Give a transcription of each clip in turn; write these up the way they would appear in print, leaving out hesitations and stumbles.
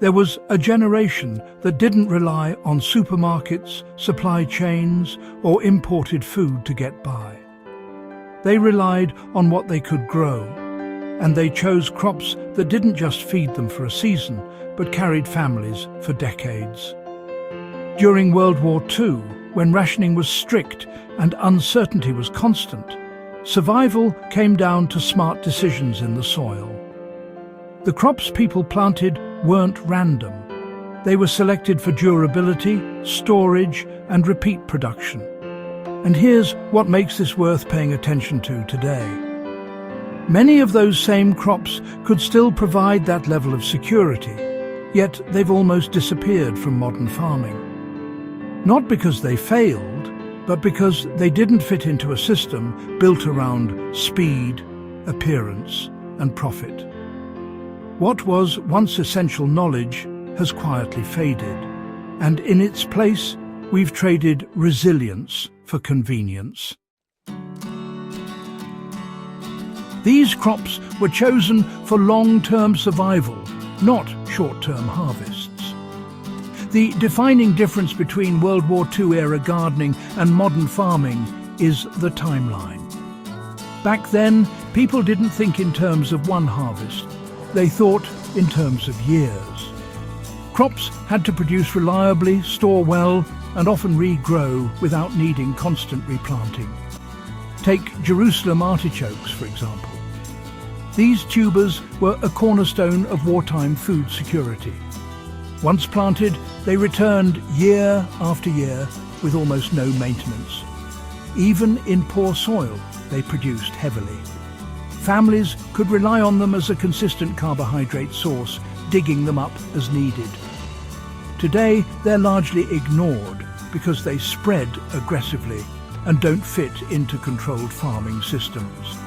There was a generation that didn't rely on supermarkets, supply chains, or imported food to get by. They relied on what they could grow, and they chose crops that didn't just feed them for a season, but carried families for decades. During World War II, when rationing was strict and uncertainty was constant, survival came down to smart decisions in the soil. The crops people planted weren't random. They were selected for durability, storage, and repeat production. And here's what makes this worth paying attention to today. Many of those same crops could still provide that level of security, yet they've almost disappeared from modern farming. Not because they failed, but because they didn't fit into a system built around speed, appearance, and profit. What was once essential knowledge has quietly faded, and in its place, we've traded resilience for convenience. These crops were chosen for long-term survival, not short-term harvests. The defining difference between World War II-era gardening and modern farming is the timeline. Back then, people didn't think in terms of one harvest. They thought in terms of years. Crops had to produce reliably, store well, and often regrow without needing constant replanting. Take Jerusalem artichokes, for example. These tubers were a cornerstone of wartime food security. Once planted, they returned year after year with almost no maintenance. Even in poor soil, they produced heavily. Families could rely on them as a consistent carbohydrate source, digging them up as needed. Today, they're largely ignored because they spread aggressively and don't fit into controlled farming systems.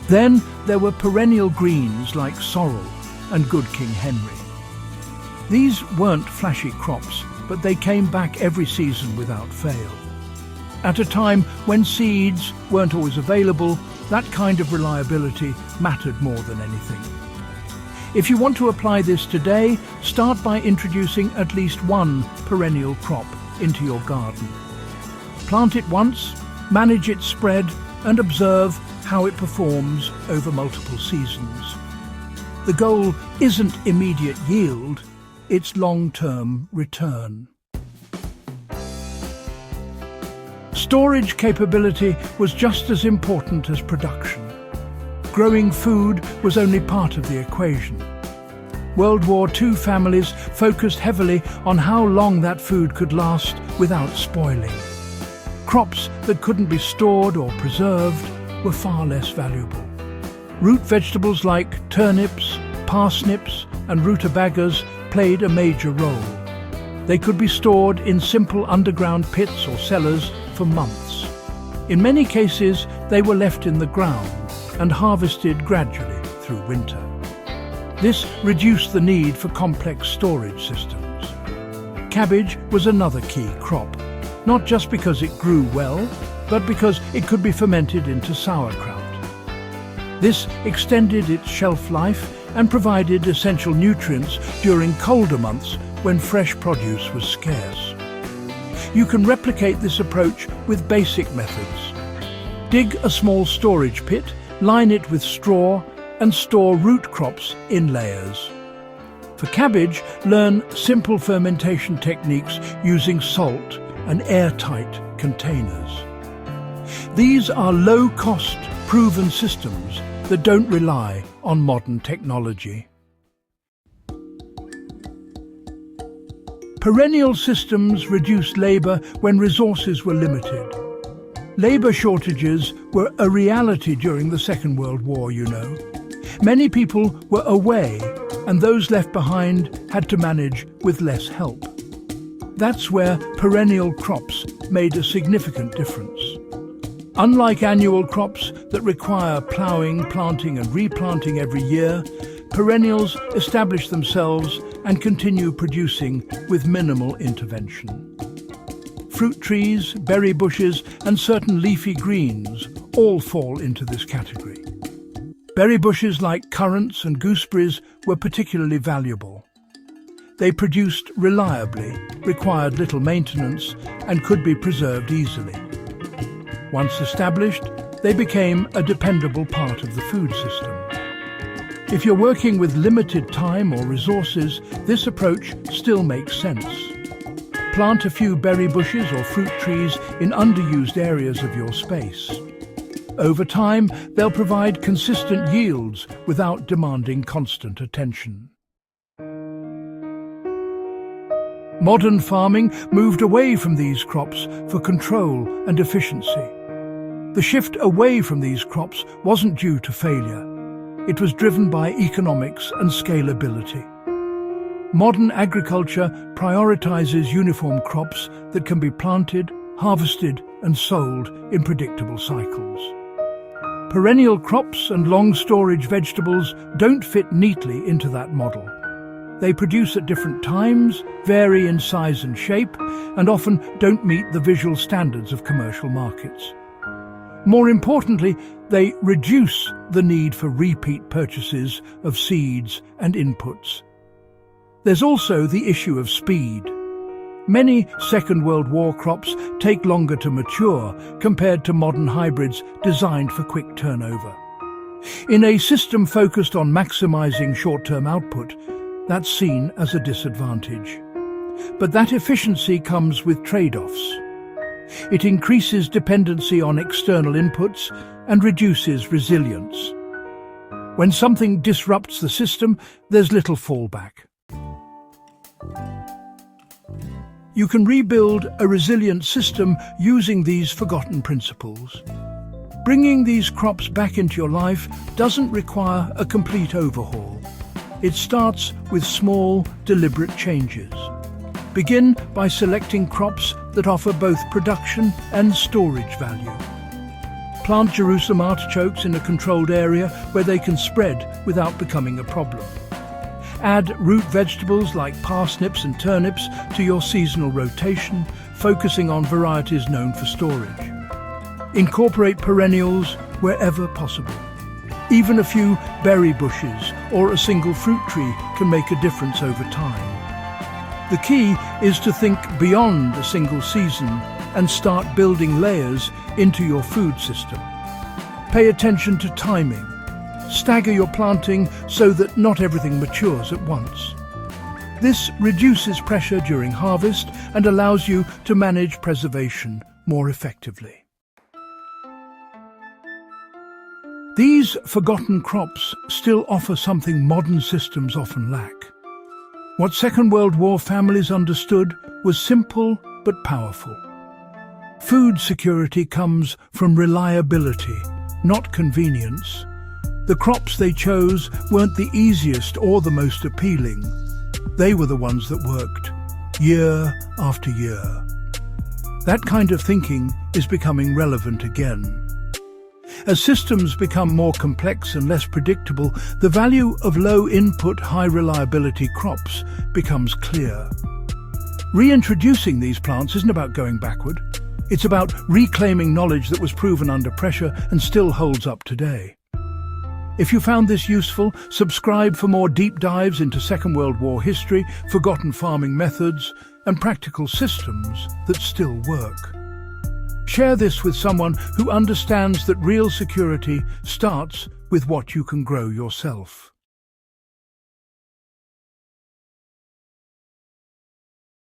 Then there were perennial greens like sorrel and Good King Henry. These weren't flashy crops, but they came back every season without fail. At a time when seeds weren't always available, that kind of reliability mattered more than anything. If you want to apply this today, start by introducing at least one perennial crop into your garden. Plant it once, manage its spread, and observe how it performs over multiple seasons. The goal isn't immediate yield, it's long-term return. Storage capability was just as important as production. Growing food was only part of the equation. World War II families focused heavily on how long that food could last without spoiling. Crops that couldn't be stored or preserved were far less valuable. Root vegetables like turnips, parsnips, and rutabagas played a major role. They could be stored in simple underground pits or cellars for months. In many cases, they were left in the ground and harvested gradually through winter. This reduced the need for complex storage systems. Cabbage was another key crop, not just because it grew well, but because it could be fermented into sauerkraut. This extended its shelf life and provided essential nutrients during colder months when fresh produce was scarce. You can replicate this approach with basic methods. Dig a small storage pit, line it with straw, and store root crops in layers. For cabbage, learn simple fermentation techniques using salt and airtight containers. These are low-cost, proven systems that don't rely on modern technology. Perennial systems reduced labour when resources were limited. Labour shortages were a reality during the Second World War, you know. Many people were away, and those left behind had to manage with less help. That's where perennial crops made a significant difference. Unlike annual crops that require ploughing, planting and replanting every year, perennials establish themselves and continue producing with minimal intervention. Fruit trees, berry bushes and certain leafy greens all fall into this category. Berry bushes like currants and gooseberries were particularly valuable. They produced reliably, required little maintenance, and could be preserved easily. Once established, they became a dependable part of the food system. If you're working with limited time or resources, this approach still makes sense. Plant a few berry bushes or fruit trees in underused areas of your space. Over time, they'll provide consistent yields without demanding constant attention. Modern farming moved away from these crops for control and efficiency. The shift away from these crops wasn't due to failure. It was driven by economics and scalability. Modern agriculture prioritizes uniform crops that can be planted, harvested, and sold in predictable cycles. Perennial crops and long-storage vegetables don't fit neatly into that model. They produce at different times, vary in size and shape, and often don't meet the visual standards of commercial markets. More importantly, they reduce the need for repeat purchases of seeds and inputs. There's also the issue of speed. Many Second World War crops take longer to mature compared to modern hybrids designed for quick turnover. In a system focused on maximizing short-term output, that's seen as a disadvantage. But that efficiency comes with trade-offs. It increases dependency on external inputs and reduces resilience. When something disrupts the system, there's little fallback. You can rebuild a resilient system using these forgotten principles. Bringing these crops back into your life doesn't require a complete overhaul. It starts with small, deliberate changes. Begin by selecting crops that offer both production and storage value. Plant Jerusalem artichokes in a controlled area where they can spread without becoming a problem. Add root vegetables like parsnips and turnips to your seasonal rotation, focusing on varieties known for storage. Incorporate perennials wherever possible. Even a few berry bushes or a single fruit tree can make a difference over time. The key is to think beyond a single season and start building layers into your food system. Pay attention to timing. Stagger your planting so that not everything matures at once. This reduces pressure during harvest and allows you to manage preservation more effectively. These forgotten crops still offer something modern systems often lack. What Second World War families understood was simple but powerful. Food security comes from reliability, not convenience. The crops they chose weren't the easiest or the most appealing. They were the ones that worked, year after year. That kind of thinking is becoming relevant again. As systems become more complex and less predictable, the value of low-input, high-reliability crops becomes clear. Reintroducing these plants isn't about going backward. It's about reclaiming knowledge that was proven under pressure and still holds up today. If you found this useful, subscribe for more deep dives into Second World War history, forgotten farming methods, and practical systems that still work. Share this with someone who understands that real security starts with what you can grow yourself.